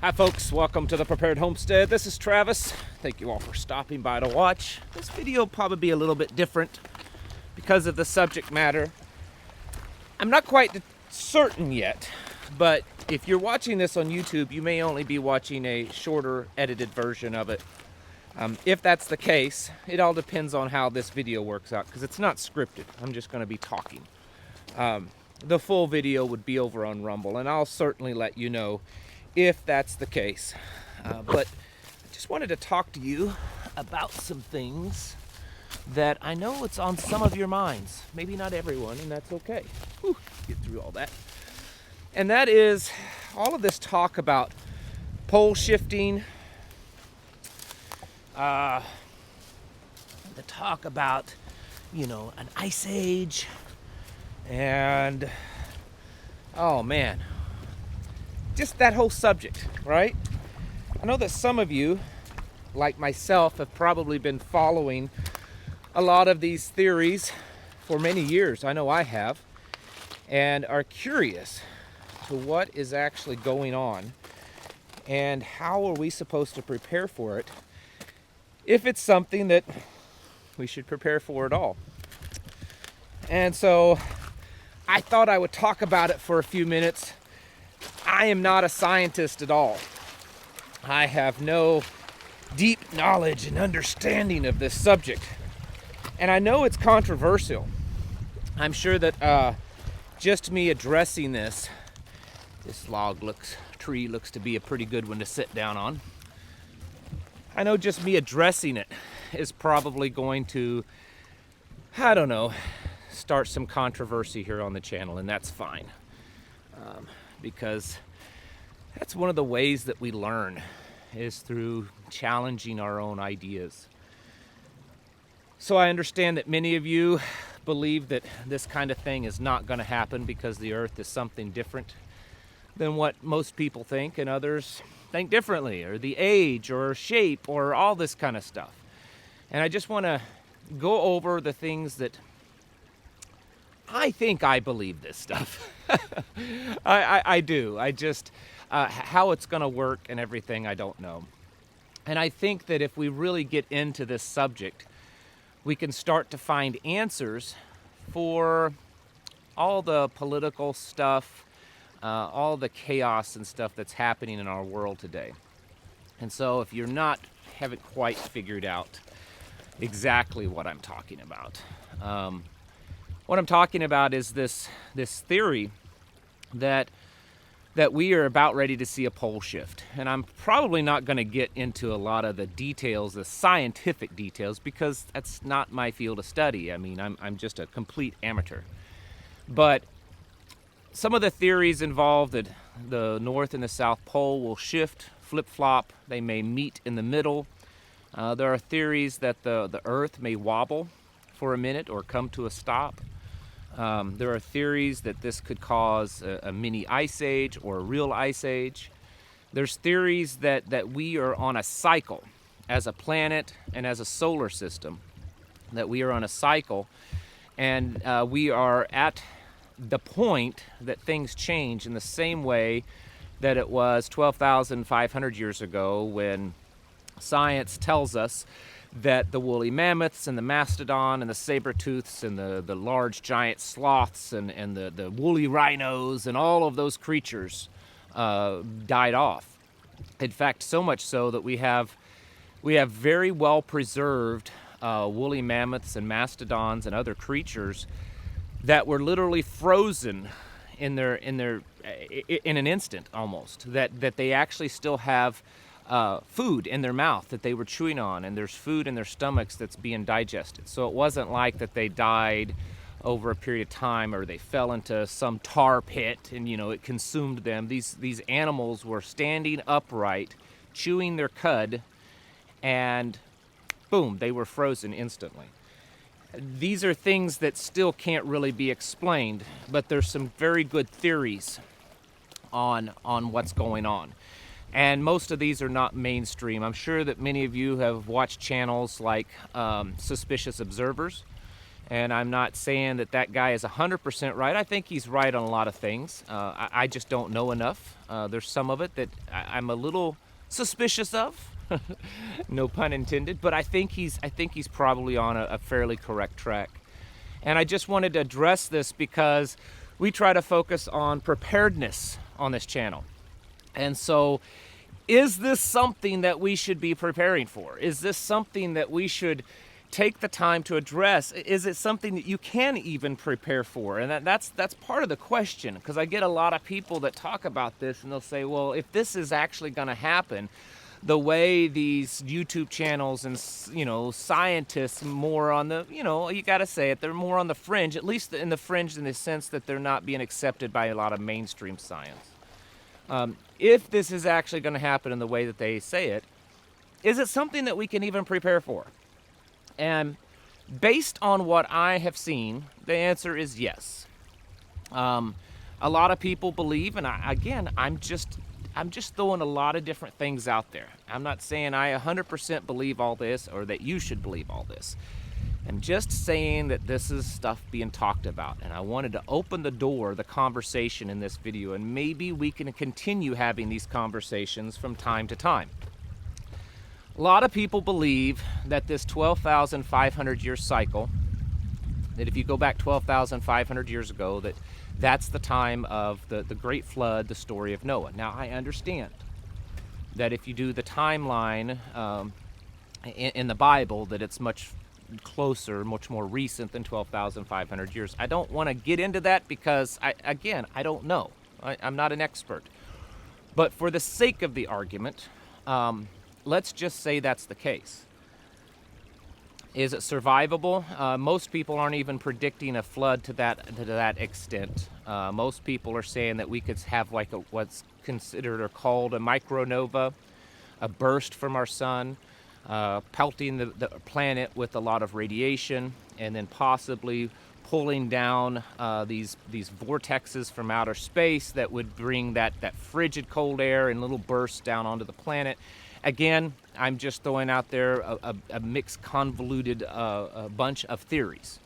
Hi folks, welcome to the Prepared Homestead. This is Travis. Thank you all for stopping by to watch. This video will probably be a little bit different because of the subject matter. I'm not quite certain yet, but if you're watching this on YouTube, you may only be watching a shorter edited version of it. If that's the case, it all depends on how this video works out because it's not scripted. I'm just going to be talking. The full video would be over on Rumble, and I'll certainly let you know if that's the case. But I just wanted to talk to you about some things that I know it's on some of your minds. Maybe not everyone, and that's okay. Whew, get through all that. And that is all of this talk about pole shifting, the talk about, an ice age, and oh man, just that whole subject, right? I know that some of you, like myself, have probably been following a lot of these theories for many years. I know I have, and are curious to what is actually going on and how are we supposed to prepare for it if it's something that we should prepare for at all. And so I thought I would talk about it for a few minutes. I am not a scientist at all. I have no deep knowledge and understanding of this subject. And I know it's controversial. I'm sure that just me addressing this tree looks to be a pretty good one to sit down on. I know just me addressing it is probably going to, start some controversy here on the channel, and that's fine. Because that's one of the ways that we learn is through challenging our own ideas. So I understand that many of you believe that this kind of thing is not going to happen because the earth is something different than what most people think, and others think differently, or the age or shape or all this kind of stuff. And I just want to go over the things that I think I believe this stuff. I do. I just, how it's going to work and everything, I don't know. And I think that if we really get into this subject, we can start to find answers for all the political stuff, all the chaos and stuff that's happening in our world today. And so if you're haven't quite figured out exactly what I'm talking about, what I'm talking about is this theory that we are about ready to see a pole shift. And I'm probably not going to get into a lot of the details, the scientific details, because that's not my field of study. I mean, I'm just a complete amateur. But some of the theories involve that the North and the South Pole will shift, flip-flop. They may meet in the middle. There are theories that the Earth may wobble for a minute or come to a stop. There are theories that this could cause a mini ice age or a real ice age. There's theories that we are on a cycle as a planet and as a solar system, that we are on a cycle, and we are at the point that things change in the same way that it was 12,500 years ago when science tells us that the woolly mammoths and the mastodon and the saber-tooths and the large giant sloths and the woolly rhinos and all of those creatures died off. In fact, so much so that we have very well preserved woolly mammoths and mastodons and other creatures that were literally frozen in an instant almost, that they actually still have food in their mouth that they were chewing on, and there's food in their stomachs that's being digested. So it wasn't like that they died over a period of time or they fell into some tar pit and it consumed them. These animals were standing upright, chewing their cud, and boom, they were frozen instantly. These are things that still can't really be explained, but there's some very good theories on what's going on. And most of these are not mainstream. I'm sure that many of you have watched channels like Suspicious Observers And I'm not saying that that guy is 100% right. I think he's right on a lot of things. I just don't know enough. There's some of it that I'm a little suspicious of, no pun intended. But I think he's probably on a fairly correct track. And I just wanted to address this because we try to focus on preparedness on this channel. And so, is this something that we should be preparing for? Is this something that we should take the time to address? Is it something that you can even prepare for? And that's part of the question, because I get a lot of people that talk about this and they'll say, well, if this is actually going to happen, the way these YouTube channels and, scientists more on the, you got to say it, they're more on the fringe, at least in the fringe in the sense that they're not being accepted by a lot of mainstream science. If this is actually going to happen in the way that they say it, is it something that we can even prepare for? And based on what I have seen, the answer is yes. A lot of people believe, and I'm just throwing a lot of different things out there. I'm not saying I 100% believe all this or that you should believe all this. I'm just saying that this is stuff being talked about, and I wanted to open the door, the conversation in this video, and maybe we can continue having these conversations from time to time. A lot of people believe that this 12,500 year cycle, that if you go back 12,500 years ago, that's the time of the Great Flood, the story of Noah. Now, I understand that if you do the timeline in the Bible, that it's much closer, much more recent than 12,500 years. I don't want to get into that because, I don't know. I'm not an expert. But for the sake of the argument, let's just say that's the case. Is it survivable? Most people aren't even predicting a flood to that extent. Most people are saying that we could have like what's considered or called a micronova, a burst from our sun, pelting the planet with a lot of radiation, and then possibly pulling down these vortexes from outer space that would bring that frigid cold air in little bursts down onto the planet. Again, I'm just throwing out there a mixed, convoluted bunch of theories.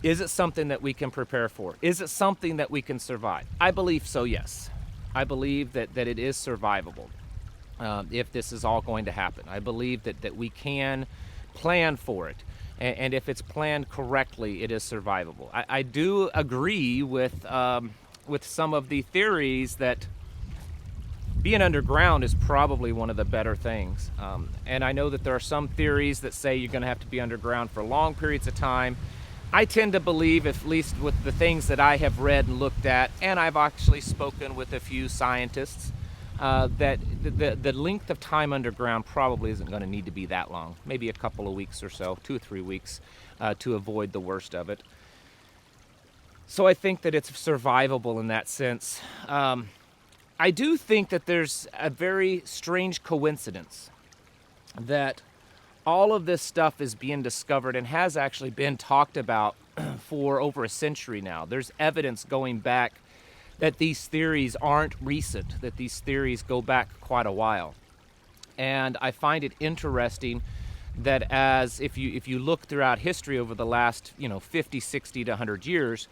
Is it something that we can prepare for? Is it something that we can survive? I believe so, yes. I believe that it is survivable if this is all going to happen. I believe that we can plan for it. And if it's planned correctly, it is survivable. I do agree with some of the theories that being underground is probably one of the better things. And I know that there are some theories that say you're going to have to be underground for long periods of time. I tend to believe, at least with the things that I have read and looked at, and I've actually spoken with a few scientists, that the length of time underground probably isn't going to need to be that long. Maybe a couple of weeks or so, 2 or 3 weeks, to avoid the worst of it. So I think that it's survivable in that sense. I do think that there's a very strange coincidence that all of this stuff is being discovered and has actually been talked about for over a century now. There's evidence going back that these theories aren't recent, that these theories go back quite a while. And I find it interesting that if you look throughout history over the last 50, 60 to 100 years,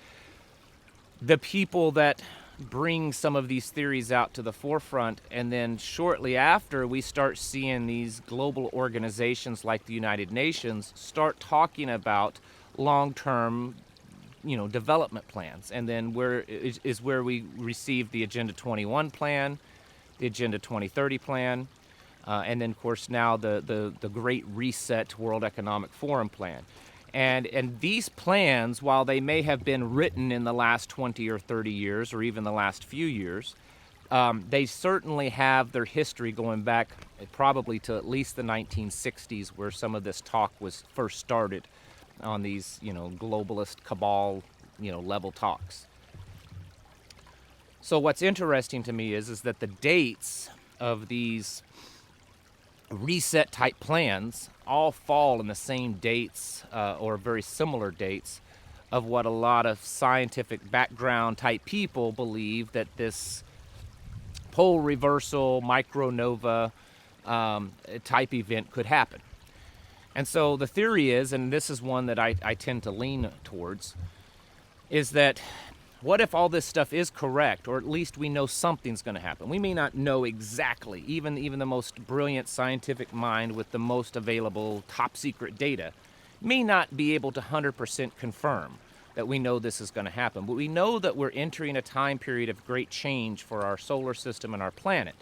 the people that bring some of these theories out to the forefront, and then shortly after we start seeing these global organizations like the United Nations start talking about long-term development plans. And then where we receive the Agenda 21 plan, the Agenda 2030 plan, and then of course now the Great Reset World Economic Forum plan. And these plans, while they may have been written in the last 20 or 30 years, or even the last few years, they certainly have their history going back probably to at least the 1960s, where some of this talk was first started on these, globalist cabal, level talks. So what's interesting to me is that the dates of these reset type plans all fall in the same dates or very similar dates of what a lot of scientific background type people believe that this pole reversal micronova type event could happen. And so the theory is, and this is one that I tend to lean towards, is that what if all this stuff is correct, or at least we know something's going to happen? We may not know exactly, even the most brilliant scientific mind with the most available top secret data may not be able to 100% confirm that we know this is going to happen. But we know that we're entering a time period of great change for our solar system and our planet.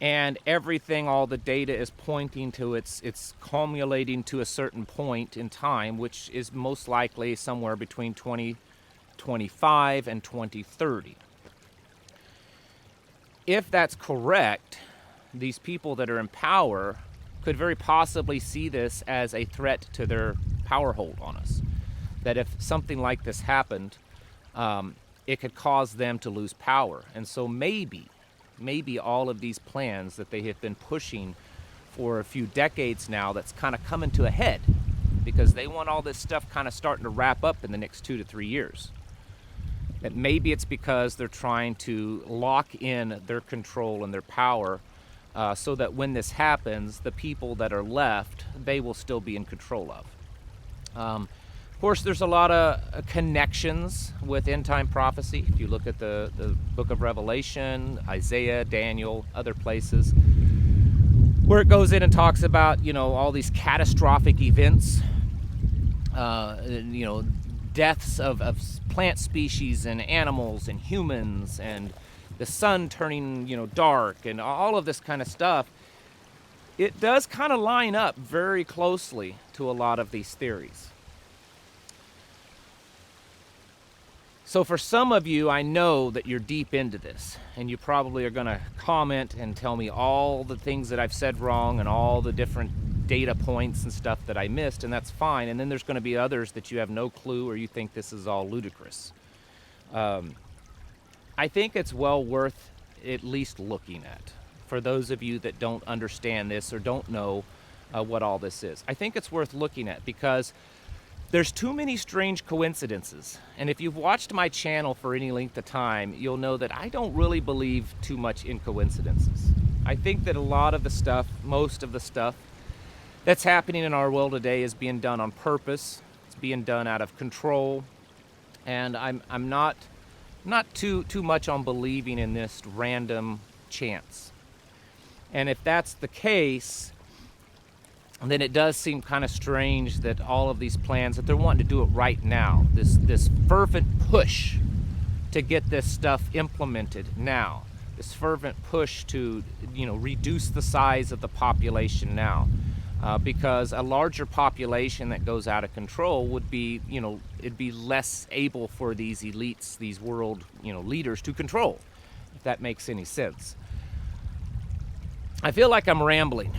And everything, all the data is pointing to it's culminating to a certain point in time, which is most likely somewhere between 2025 and 2030. If that's correct, these people that are in power could very possibly see this as a threat to their power hold on us. That if something like this happened, it could cause them to lose power. And so maybe all of these plans that they have been pushing for a few decades now, that's kind of coming to a head because they want all this stuff kind of starting to wrap up in the next 2 to 3 years. That maybe it's because they're trying to lock in their control and their power so that when this happens, the people that are left, they will still be in control of. Of course, there's a lot of connections with end-time prophecy. If you look at the book of Revelation, Isaiah, Daniel, other places, where it goes in and talks about, all these catastrophic events, deaths of plant species and animals and humans, and the sun turning, dark, and all of this kind of stuff. It does kind of line up very closely to a lot of these theories. So for some of you, I know that you're deep into this, and you probably are going to comment and tell me all the things that I've said wrong and all the different data points and stuff that I missed, and that's fine. And then there's going to be others that you have no clue or you think this is all ludicrous. I think it's well worth at least looking at for those of you that don't understand this or don't know what all this is. I think it's worth looking at because there's too many strange coincidences. And if you've watched my channel for any length of time, you'll know that I don't really believe too much in coincidences. I think that a lot of the stuff, most of the stuff that's happening in our world today is being done on purpose. It's being done out of control. And I'm not too much on believing in this random chance. And if that's the case, then it does seem kind of strange that all of these plans, that they're wanting to do it right now, this fervent push to get this stuff implemented now, this fervent push to reduce the size of the population now, because a larger population that goes out of control would be, it'd be less able for these elites, these world leaders to control, if that makes any sense. I feel like I'm rambling.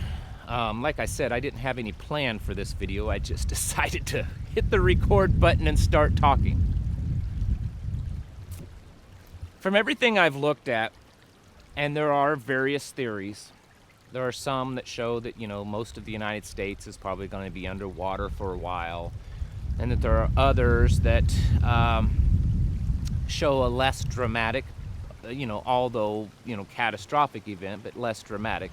Like I said, I didn't have any plan for this video. I just decided to hit the record button and start talking. From everything I've looked at, and there are various theories, there are some that show that, most of the United States is probably going to be underwater for a while, and that there are others that show a less dramatic, although, catastrophic event, but less dramatic.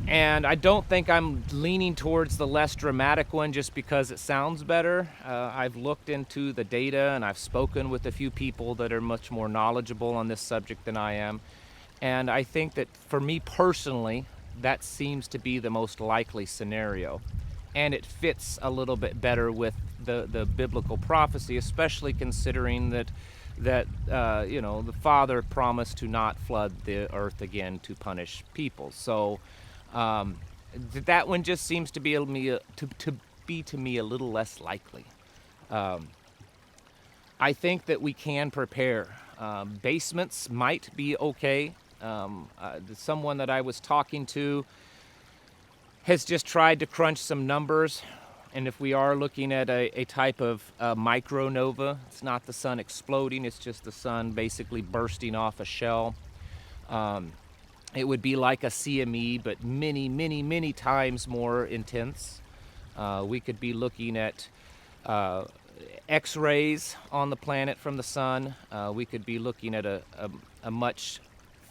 And I don't think I'm leaning towards the less dramatic one just because it sounds better. I've looked into the data and I've spoken with a few people that are much more knowledgeable on this subject than I am. And I think that for me personally, that seems to be the most likely scenario. And it fits a little bit better with the biblical prophecy, especially considering that the Father promised to not flood the earth again to punish people. So that one just seems to be to me a little less likely. I think that we can prepare. Basements might be okay. Someone that I was talking to has just tried to crunch some numbers, and if we are looking at a type of micronova, it's not the sun exploding, it's just the sun basically bursting off a shell. It would be like a CME, but many, many, many times more intense. We could be looking at X-rays on the planet from the sun. We could be looking at a much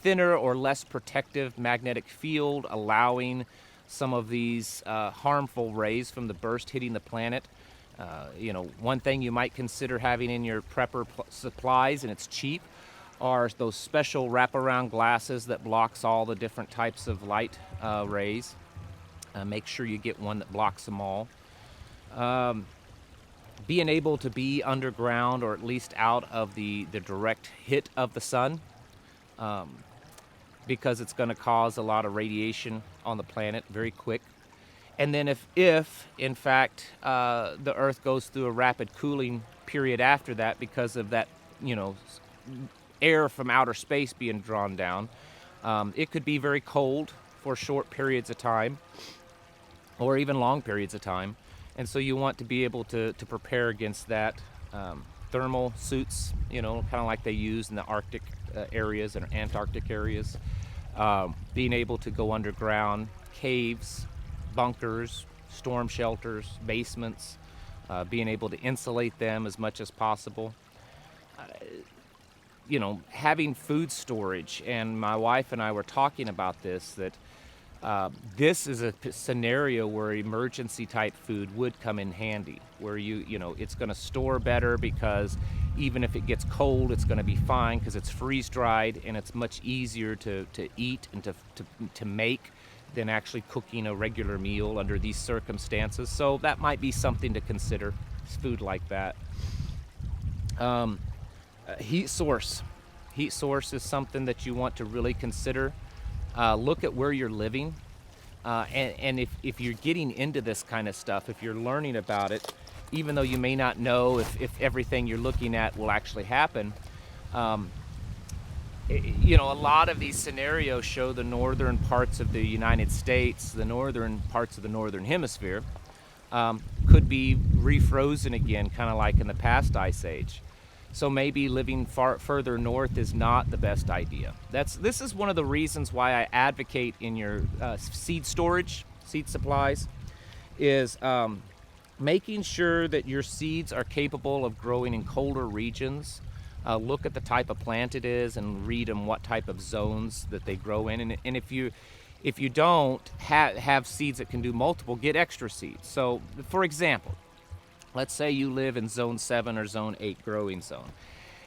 thinner or less protective magnetic field, allowing some of these harmful rays from the burst hitting the planet. One thing you might consider having in your prepper supplies, and it's cheap, are those special wraparound glasses that blocks all the different types of light rays. Make sure you get one that blocks them all. Being able to be underground, or at least out of the direct hit of the sun, because it's going to cause a lot of radiation on the planet very quick. And then if in fact the Earth goes through a rapid cooling period after that, because of that, air from outer space being drawn down, it could be very cold for short periods of time, or even long periods of time. And so you want to be able to prepare against that. Thermal suits, kind of like they use in the Arctic areas and Antarctic areas. Being able to go underground, caves, bunkers, storm shelters, basements, being able to insulate them as much as possible. Having food storage, and my wife and I were talking about this, that this is a scenario where emergency type food would come in handy, where it's going to store better, because even if it gets cold, it's going to be fine because it's freeze dried, and it's much easier to eat and to make than actually cooking a regular meal under these circumstances. So that might be something to consider, food like that. Heat source. Heat source is something that you want to really consider. Look at where you're living. And if you're getting into this kind of stuff, if you're learning about it, even though you may not know if everything you're looking at will actually happen, a lot of these scenarios show the northern parts of the United States, the northern parts of the northern hemisphere, could be refrozen again, kind of like in the past ice age. So maybe living further north is not the best idea. This is one of the reasons why I advocate in your seed storage, seed supplies, is making sure that your seeds are capable of growing in colder regions. Look at the type of plant it is and read them what type of zones that they grow in. And if you don't have seeds that can do multiple, get extra seeds. So, for example, let's say you live in zone 7 or zone 8 growing zone.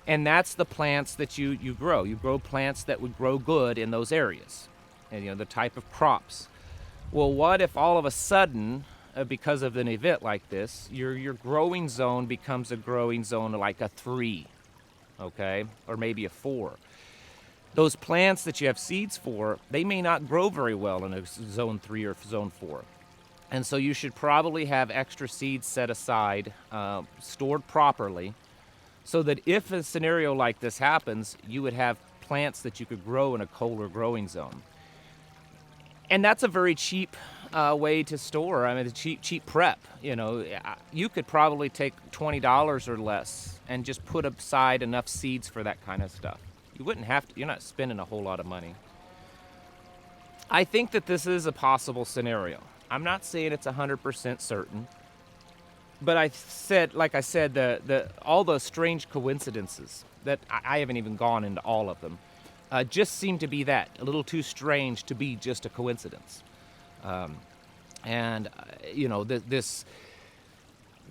And that's the plants that you grow. You grow plants that would grow good in those areas. And the type of crops. Well, what if all of a sudden, because of an event like this, your growing zone becomes a growing zone like a 3, okay? Or maybe a 4. Those plants that you have seeds for, they may not grow very well in a zone 3 or zone 4. And so you should probably have extra seeds set aside, stored properly, so that if a scenario like this happens, you would have plants that you could grow in a colder growing zone. And that's a very cheap way to store. I mean, cheap prep. You could probably take $20 or less and just put aside enough seeds for that kind of stuff. You wouldn't have to. You're not spending a whole lot of money. I think that this is a possible scenario. I'm not saying it's 100% certain, but like I said, all the strange coincidences that I haven't even gone into all of them, just seem to be a little too strange to be just a coincidence.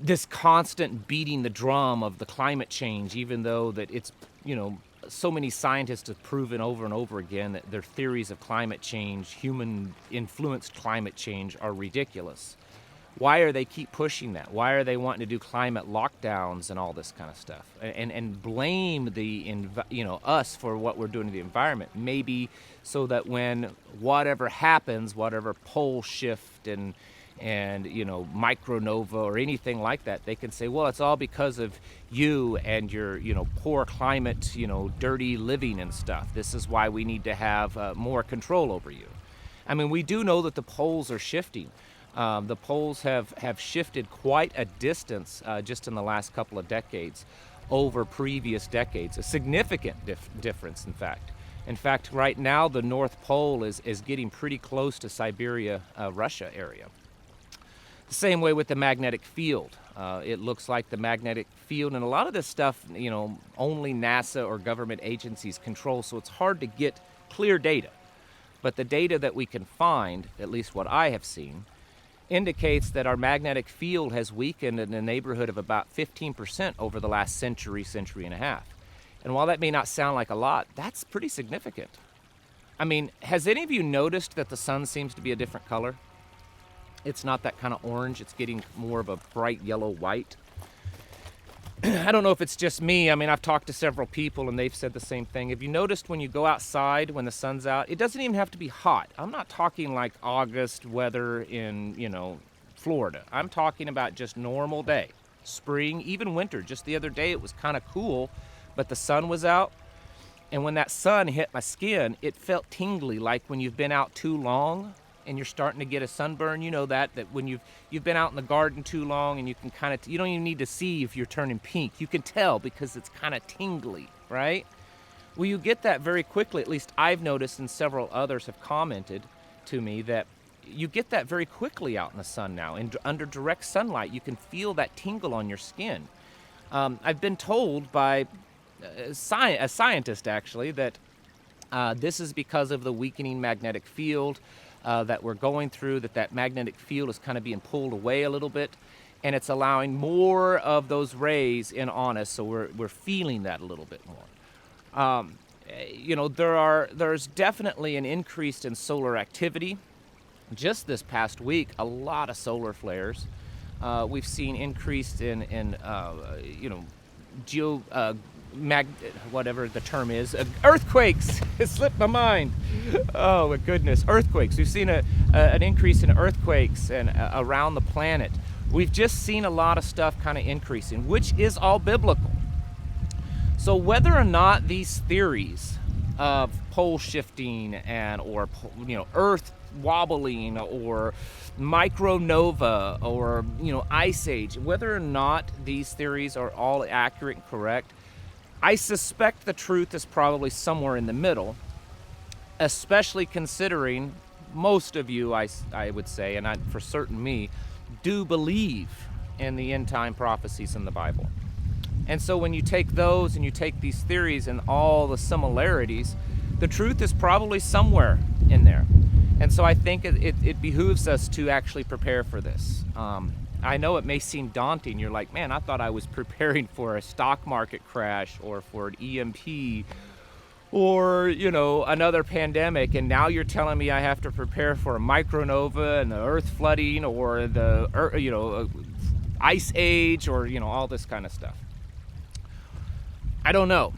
This constant beating the drum of the climate change, even though that it's, so many scientists have proven over and over again that their theories of climate change, human-influenced climate change, are ridiculous. Why are they keep pushing that? Why are they wanting to do climate lockdowns and all this kind of stuff? And blame us for what we're doing to the environment? Maybe so that when whatever happens, whatever pole shift and micronova or anything like that, they can say, well, it's all because of you and your, poor climate, dirty living and stuff. This is why we need to have more control over you. I mean, we do know that the poles are shifting. The poles have shifted quite a distance just in the last couple of decades over previous decades. A significant difference, in fact. In fact, right now, the North Pole is getting pretty close to Siberia, Russia area. The same way with the magnetic field. It looks like the magnetic field, and a lot of this stuff, only NASA or government agencies control, so it's hard to get clear data. But the data that we can find, at least what I have seen, indicates that our magnetic field has weakened in the neighborhood of about 15% over the last century, century and a half. And while that may not sound like a lot, that's pretty significant. I mean, has any of you noticed that the sun seems to be a different color? It's not that kind of orange, it's getting more of a bright yellow white. I don't know if it's just me. I mean, I've talked to several people and they've said the same thing. Have you noticed when you go outside when the sun's out, it doesn't even have to be hot. I'm not talking like August weather in, Florida. I'm talking about just normal day, spring, even winter. Just the other day it was kind of cool, but the sun was out. And when that sun hit my skin, it felt tingly, like when you've been out too long and you're starting to get a sunburn. You know that when you've been out in the garden too long and you can kind of, you don't even need to see if you're turning pink. You can tell because it's kind of tingly, right? Well, you get that very quickly. At least I've noticed, and several others have commented to me, that you get that very quickly out in the sun now. And under direct sunlight, you can feel that tingle on your skin. I've been told by a scientist, actually, that this is because of the weakening magnetic field that we're going through, that magnetic field is kind of being pulled away a little bit, and it's allowing more of those rays in on us, so we're feeling that a little bit more. There's definitely an increase in solar activity. Just this past week, a lot of solar flares. We've seen increased in whatever the term is, earthquakes. It slipped my mind. Oh my goodness, earthquakes. We've seen an increase in earthquakes and around the planet. We've just seen a lot of stuff kind of increasing, which is all biblical. So whether or not these theories of pole shifting or Earth wobbling or micronova or ice age, whether or not these theories are all accurate and correct, I suspect the truth is probably somewhere in the middle, especially considering most of you, I would say, and for certain me, do believe in the end time prophecies in the Bible. And so when you take those and you take these theories and all the similarities, the truth is probably somewhere in there. And so I think it behooves us to actually prepare for this. I know it may seem daunting. You're like, man, I thought I was preparing for a stock market crash or for an EMP or, another pandemic. And now you're telling me I have to prepare for a micronova and the earth flooding or the, ice age or, all this kind of stuff. I don't know.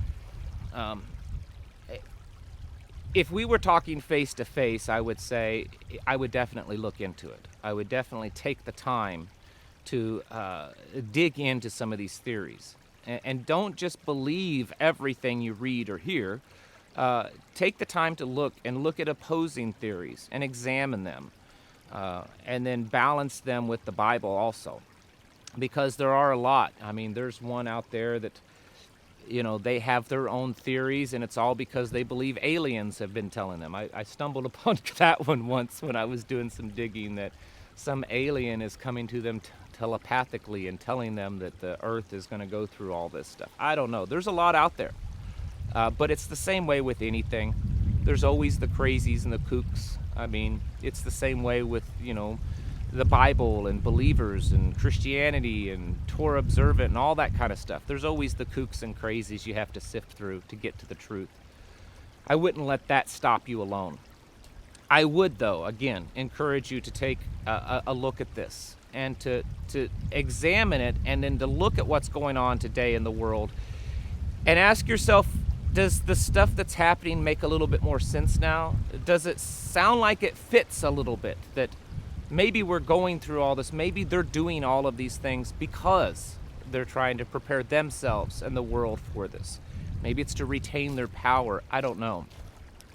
If we were talking face to face, I would say I would definitely look into it. I would definitely take the time to dig into some of these theories. And don't just believe everything you read or hear. Take the time to look at opposing theories and examine them. And then balance them with the Bible also. Because there are a lot. I mean, there's one out there that they have their own theories, and it's all because they believe aliens have been telling them. I stumbled upon that one once when I was doing some digging, that some alien is coming to them telepathically and telling them that the earth is going to go through all this stuff. I don't know. There's a lot out there. But it's the same way with anything. There's always the crazies and the kooks. I mean, it's the same way with, the Bible and believers and Christianity and Torah observant and all that kind of stuff. There's always the kooks and crazies you have to sift through to get to the truth. I wouldn't let that stop you alone. I would, though, again, encourage you to take a look at this and to examine it, and then to look at what's going on today in the world and ask yourself, does the stuff that's happening make a little bit more sense now? Does it sound like it fits a little bit, that maybe we're going through all this, maybe they're doing all of these things because they're trying to prepare themselves and the world for this? Maybe it's to retain their power, I don't know,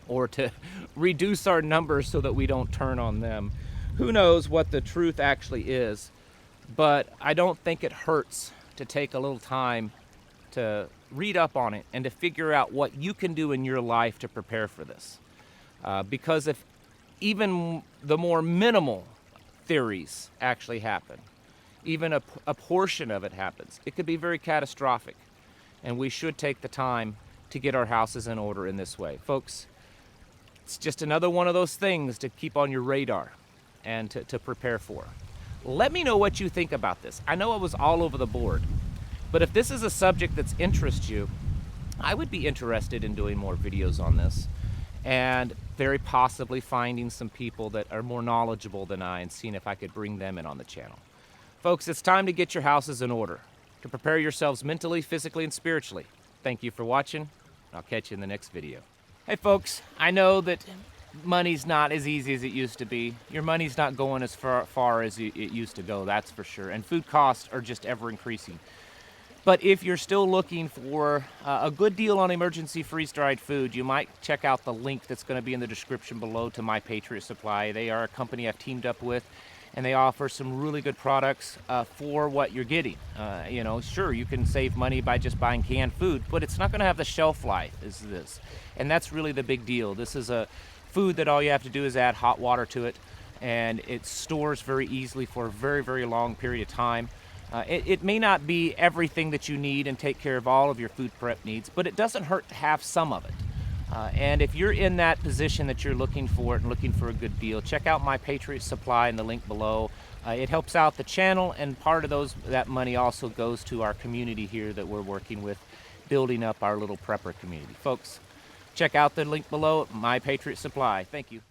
or to reduce our numbers so that we don't turn on them. Who knows what the truth actually is, but I don't think it hurts to take a little time to read up on it and to figure out what you can do in your life to prepare for this. Because if even the more minimal theories actually happen, even a portion of it happens, it could be very catastrophic. And we should take the time to get our houses in order in this way. Folks, It's just another one of those things to keep on your radar and to prepare for. Let me know what you think about this. I know it was all over the board, but if this is a subject that interests you, I would be interested in doing more videos on this and very possibly finding some people that are more knowledgeable than I and seeing if I could bring them in on the channel. Folks, it's time to get your houses in order, to prepare yourselves mentally, physically, and spiritually. Thank you for watching. I'll catch you in the next video. Hey folks, I know that money's not as easy as it used to be. Your money's not going as far as it used to go, that's for sure. And food costs are just ever increasing. But if you're still looking for a good deal on emergency freeze-dried food, you might check out the link that's going to be in the description below to My Patriot Supply. They are a company I've teamed up with, and they offer some really good products for what you're getting. You know, sure, you can save money by just buying canned food, but it's not going to have the shelf life as this. And that's really the big deal. This is a food that all you have to do is add hot water to it, and it stores very easily for a very, very long period of time. It may not be everything that you need and take care of all of your food prep needs, but it doesn't hurt to have some of it. And if you're in that position that you're looking for it and looking for a good deal, check out My Patriot Supply in the link below. It helps out the channel, and part of that money also goes to our community here that we're working with, building up our little prepper community. Folks, check out the link below, My Patriot Supply. Thank you.